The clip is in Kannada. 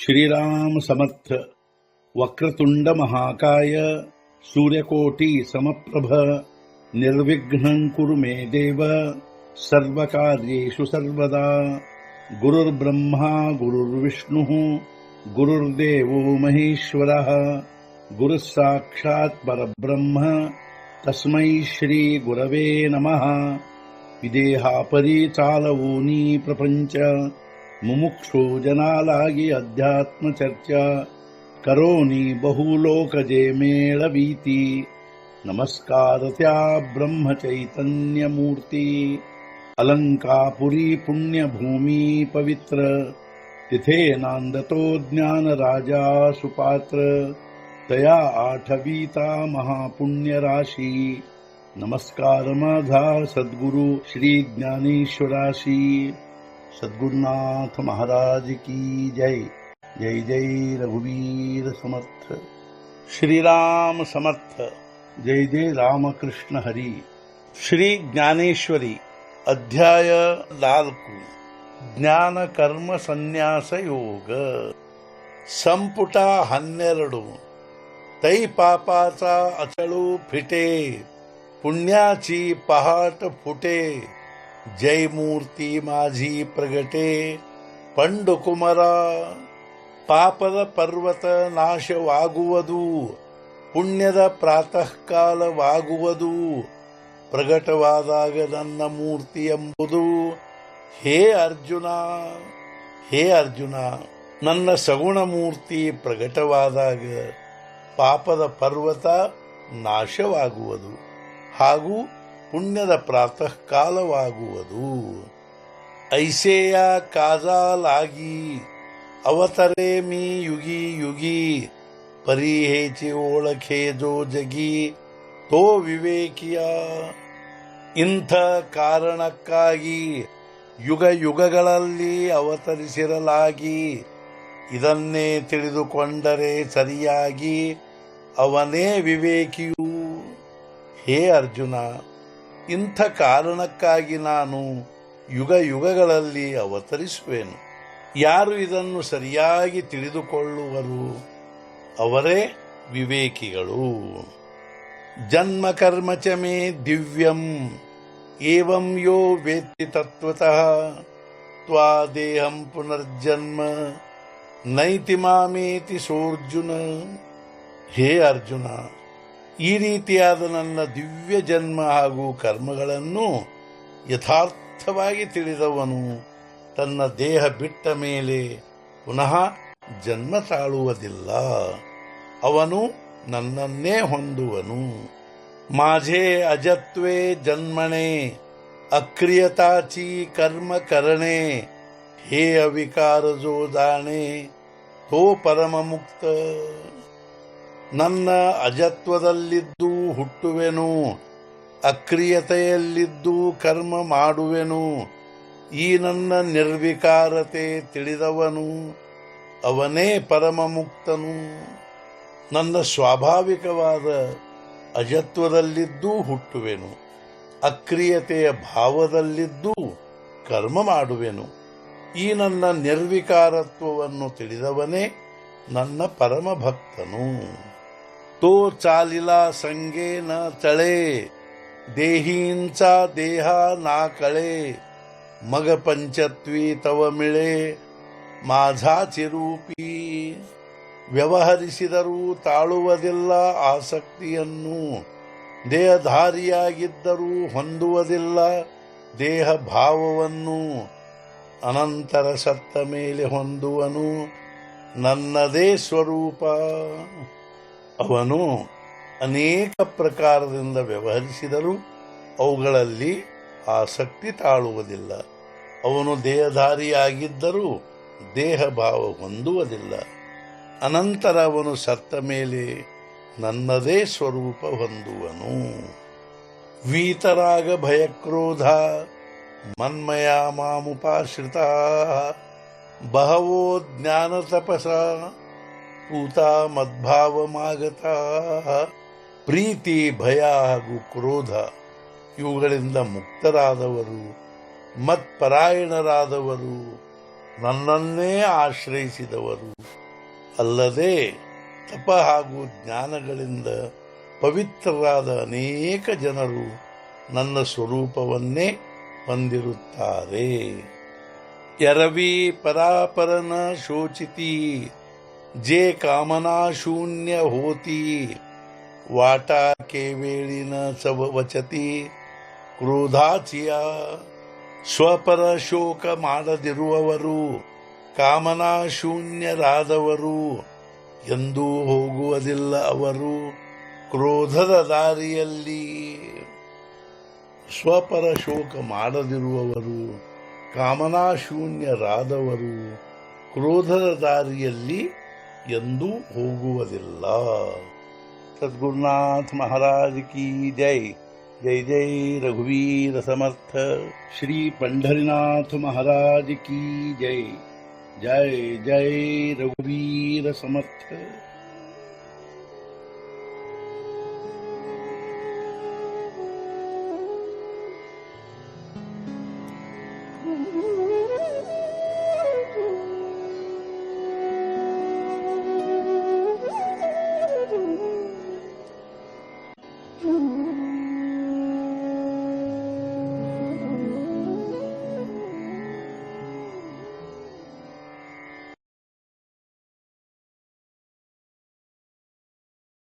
श्रीराम समर्थ। वक्रतुंड महाकाय सूर्यकोटि समप्रभ निर्विघ्नं कुरु मे देव सर्वकार्येषु सर्वदा। गुरुर्ब्रह्मा गुरुर्विष्णुः गुरुर्देवो महेश्वरः गुरुः साक्षात् परब्रह्म तस्मै श्री गुरवे नमः। विदेहापरि चालवूनी प्रपंच मुमुक्षु जनालागी अध्यात्म चर्चा करोनी बहुलोकजे मेळवीती। नमस्कार त्या ब्रह्म चैतन्य मूर्ती अलंकापुरी पुण्यभूमी पवित्र तिथे नांदतो ज्ञान राजा सुपात्र तया आठवीता महापुण्य राशी। नमस्कार माझा सद्गुरु श्री ज्ञानेश्वराशी। सद्गुरुनाथ महाराज की जय। जय जय रघुवीर समर्थ। श्रीराम समर्थ। जय जय रामकृष्ण हरी। श्री ज्ञानेश्वरी अध्याय 4 ಜ್ಞಾನ ಕರ್ಮ ಸನ್ಯಾಸ ಯೋಗ ಸಂಪುಟ 12 तै पापाचा अचळू फिटे पुण्याची पहाट फुटे जय मूर्ती माझी प्रगटे पंडुकुमरा ಪಾಪದ ಪರ್ವತ ನಾಶವಾಗುವುದು ಪುಣ್ಯದ ಪ್ರಾತಃ ಕಾಲವಾಗುವುದು ಪ್ರಗಟವಾದಾಗ ನನ್ನ ಮೂರ್ತಿ ಎಂಬುದು ಹೇ ಅರ್ಜುನ ನನ್ನ ಸಗುಣ ಮೂರ್ತಿ ಪ್ರಗಟವಾದಾಗ ಪಾಪದ ಪರ್ವತ ನಾಶವಾಗುವುದು ಹಾಗೂ ಪುಣ್ಯದ ಪ್ರಾತಃ ಕಾಲವಾಗುವುದು। ಐಸೆಯ ಕಾಜಾಲಾಗಿ अवतरे मी युगी युगी परी हेची ओळखे जो जगी तो ವಿವೇಕಿಯ। ಇಂಥ ಕಾರಣಕ್ಕಾಗಿ ಯುಗ ಯುಗಗಳಲ್ಲಿ ಅವತರಿಸಿರಲಾಗಿ ಇದನ್ನೇ ತಿಳಿದುಕೊಂಡರೆ ಸರಿಯಾಗಿ ಅವನೇ ವಿವೇಕಿಯು। ಹೇ ಅರ್ಜುನ, ಇಂಥ ಕಾರಣಕ್ಕಾಗಿ ನಾನು ಯುಗ ಯುಗಗಳಲ್ಲಿ ಅವತರಿಸುವೆನು। ಯಾರು ಇದನ್ನು ಸರಿಯಾಗಿ ತಿಳಿದುಕೊಳ್ಳುವರು ಅವರೇ ವಿವೇಕಿಗಳು। ಜನ್ಮ ಕರ್ಮ ಚ ಮೇ ದಿವ್ಯಂ ಏವಂ ಯೋ ವೇತ್ತಿ ತತ್ವತಃ ತ್ವಾ ದೇಹಂ ಪುನರ್ಜನ್ಮ ನೈತಿ ಮಾಮೇತಿ ಸೋರ್ಜುನ। ಹೇ ಅರ್ಜುನ, ಈ ರೀತಿಯಾದ ನನ್ನ ದಿವ್ಯ ಜನ್ಮ ಹಾಗೂ ಕರ್ಮಗಳನ್ನು ಯಥಾರ್ಥವಾಗಿ ತಿಳಿದವನು ತನ್ನ ದೇಹ ಬಿಟ್ಟ ಮೇಲೆ ಪುನಃ ಜನ್ಮ ತಾಳುವುದಿಲ್ಲ, ಅವನು ನನ್ನನ್ನೇ ಹೊಂದುವನು। माझे अजत्वे जन्मणे अक्रियताची कर्म करणे हे अविकार जो जाणे तो परम मुक्त। ನನ್ನ ಅಜತ್ವದಲ್ಲಿದ್ದು ಹುಟ್ಟುವೆನು, ಅಕ್ರಿಯತೆಯಲ್ಲಿದ್ದು ಕರ್ಮ ಮಾಡುವೆನು। ಈ ನನ್ನ ನಿರ್ವಿಕಾರತೆ ತಿಳಿದವನು ಅವನೇ ಪರಮ ಮುಕ್ತನು। ನನ್ನ ಸ್ವಾಭಾವಿಕವಾದ ಅಜತ್ವದಲ್ಲಿದ್ದೂ ಹುಟ್ಟುವೆನು, ಅಕ್ರಿಯತೆಯ ಭಾವದಲ್ಲಿದ್ದೂ ಕರ್ಮ ಮಾಡುವೆನು। ಈ ನನ್ನ ನಿರ್ವಿಕಾರತ್ವವನ್ನು ತಿಳಿದವನೇ ನನ್ನ ಪರಮ ಭಕ್ತನು। तो चालिला संगे न तळे देहींचा देहा ना कळे मग पंचत्वी तव मिळे माझाची ರೂಪಿ। ವ್ಯವಹರಿಸಿದರೂ ತಾಳುವುದಿಲ್ಲ ಆಸಕ್ತಿಯನ್ನು, ದೇಹಧಾರಿಯಾಗಿದ್ದರೂ ಹೊಂದುವುದಿಲ್ಲ ದೇಹ ಭಾವವನ್ನು। ಅನಂತರ ಸತ್ತ ಮೇಲೆ ಹೊಂದುವನು ನನ್ನದೇ ಸ್ವರೂಪ। ಅವನು ಅನೇಕ ಪ್ರಕಾರದಿಂದ ವ್ಯವಹರಿಸಿದರೂ ಅವುಗಳಲ್ಲಿ ಆಸಕ್ತಿ ತಾಳುವುದಿಲ್ಲ। ಅವನು ದೇಹಧಾರಿಯಾಗಿದ್ದರೂ ದೇಹ ಭಾವ ಹೊಂದುವುದಿಲ್ಲ। ಅನಂತರ ಅವನು ಸತ್ತ ಮೇಲೆ ನನ್ನದೇ ಸ್ವರೂಪ ಹೊಂದುವನು। ವೀತರಾಗ ಭಯಕ್ರೋಧ ಮನ್ಮಯ ಮಾಮುಪಾಶ್ರಿತಾ ಬಹವೋ ಜ್ಞಾನ ತಪಸ ಪೂತಾ ಮದ್ಭಾವಮಾಗತಾ। ಪ್ರೀತಿ ಭಯ ಹಾಗೂ ಕ್ರೋಧ ಇವುಗಳಿಂದ ಮುಕ್ತರಾದವರು ಮತ್ಪರಾಯಣರಾದವರು ನನ್ನನ್ನೇ ಆಶ್ರಯಿಸಿದವರು. ಅಲ್ಲದೆ ತಪ ಹಾಗೂ ಜ್ಞಾನಗಳಿಂದ ಪವಿತ್ರರಾದ ಅನೇಕ ಜನರು ನನ್ನ ಸ್ವರೂಪವನ್ನೇ ಹೊಂದಿರುತ್ತಾರೆ. ಎರವಿ ಪರಾಪರನ ಶೋಚಿತಿ जे कामना शून्य होती वाटा केवेळीन वचती ಕ್ರೋಧಾಚಿಯ ಸ್ವಪರ ಶೋಕ ಮಾಡದಿರುವವರು ಕಾಮನಾ ಶೂನ್ಯರಾದವರು ಎಂದೂ ಹೋಗುವುದಿಲ್ಲ. ಅವರು ಕ್ರೋಧದ ದಾರಿಯಲ್ಲಿ ಸ್ವಪರ ಶೋಕ ಮಾಡದಿರುವವರು ಕಾಮನಾ ಶೂನ್ಯರಾದವರು ಕ್ರೋಧದ ದಾರಿಯಲ್ಲಿ ಎಂದೂ ಹೋಗುವುದಿಲ್ಲ. सद्गुरुनाथ महाराज की जय. जय जय रघुवीर समर्थ. श्री पंढरीनाथ महाराज की जय. जय जय रघुवीर समर्थ.